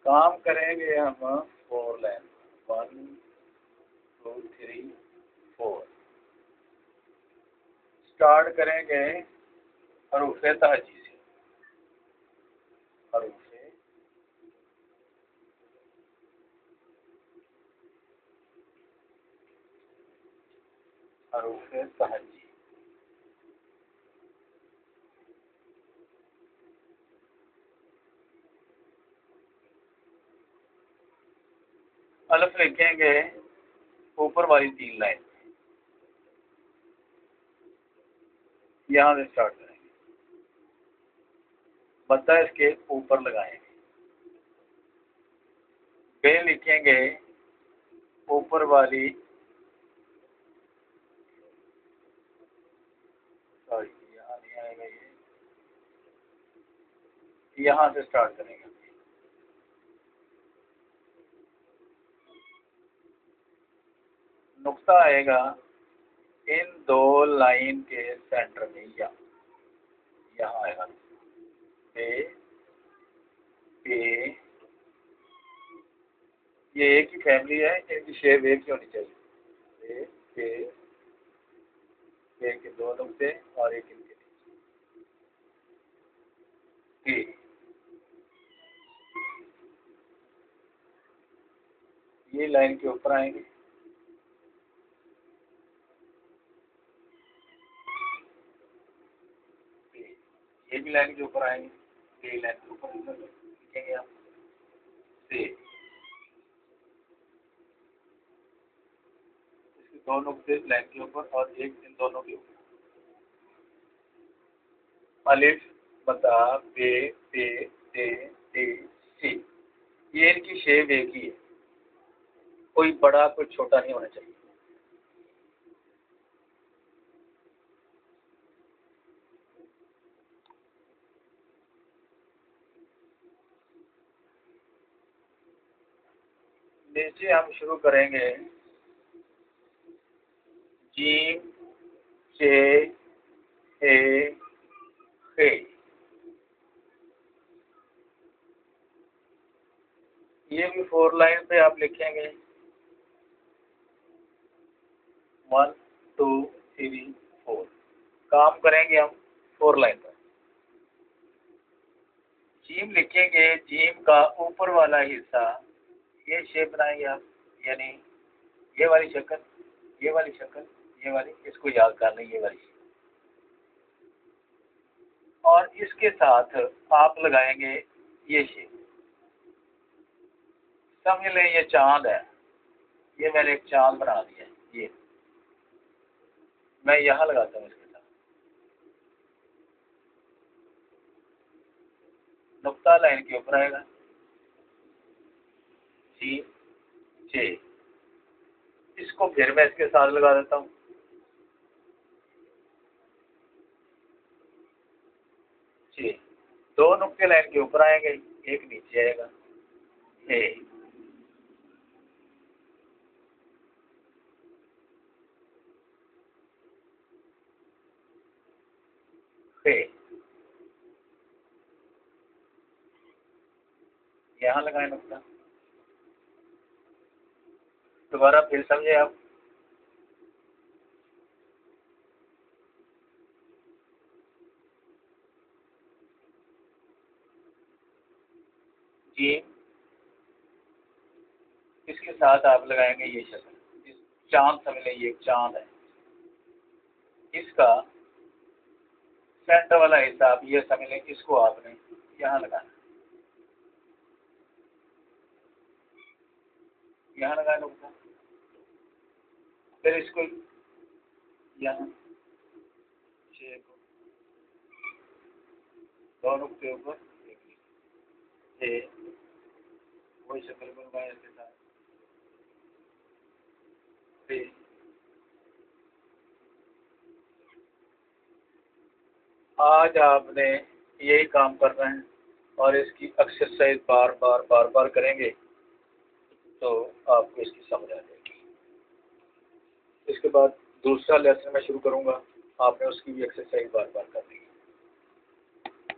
काम करेंगे हम 4 लाइन 1 2 3 4। स्टार्ट करेंगे हरूफ ताजी से। हरूफ ताजी। अलफ लिखेंगे ऊपर वाली 3 लाइन, यहाँ से स्टार्ट करेंगे, बद्दा इसके ऊपर लगाएंगे। बे लिखेंगे ऊपर वाली, सॉरी यहाँ नहीं आएगा, ये यहाँ से स्टार्ट करेंगे। नुक्ता आएगा इन 2 लाइन के सेंटर में, यहाँ आएगा पे पे। ये एक ही फैमिली है, इनकी शेप एक ही होनी चाहिए। पे पे पे के 2 नुक्ते और एक इनके नीचे। ये लाइन के ऊपर आएंगे, ये भी लाइन के ऊपर आएंगे, ये लाइन के ऊपर लिखेंगे आप से। इसके 2 नुक्ते लाइन के ऊपर और एक इन दोनों के ऊपर। अलिफ बता बे पे ते ते सी, ये इनकी शेप एक ही है, कोई बड़ा कोई छोटा नहीं होना चाहिए। नीचे हम शुरू करेंगे जीम चे हे खे। ये भी 4 लाइन पे आप लिखेंगे 1 2 3 4। काम करेंगे हम 4 लाइन पर। जीम लिखेंगे, जीम का ऊपर वाला हिस्सा ये शेप बनाएंगे आप, यानी ये वाली शक्ल, ये वाली शक्ल, ये वाली, इसको याद करना, ये वाली। और इसके साथ आप लगाएंगे ये शेप। समझ लें ये चांद है, ये मैंने एक चांद बना दिया है, ये मैं यहाँ लगाता हूँ। इसके साथ नुक्ता लाइन के ऊपर आएगा, जी जे। इसको फिर मैं इसके साथ लगा देता हूँ, जी। 2 नुक्ते लाइन के ऊपर आएंगे, एक नीचे आएगा, हे। यहाँ लगाए नुक्ता। दोबारा फिर समझे आप। जी, इसके साथ आप लगाएंगे ये शक्ल, चांद समझ लें, ये एक चांद है। इसका सेंटर वाला हिस्सा आप ये समझ लें, इसको आपने यहाँ लगाना, यहाँ लगाए नुक्ता। फिर इसको यहाँ 6 को 2 नुक्ते ऊपर एक, वही शक्ल को लगाए इसके साथ। आज आपने यही काम करना है और इसकी एक्सरसाइज बार बार करेंगे तो आपको इसकी समझ आ जाएगी। इसके बाद दूसरा लेसन मैं शुरू करूँगा, आपने उसकी भी एक्सरसाइज बार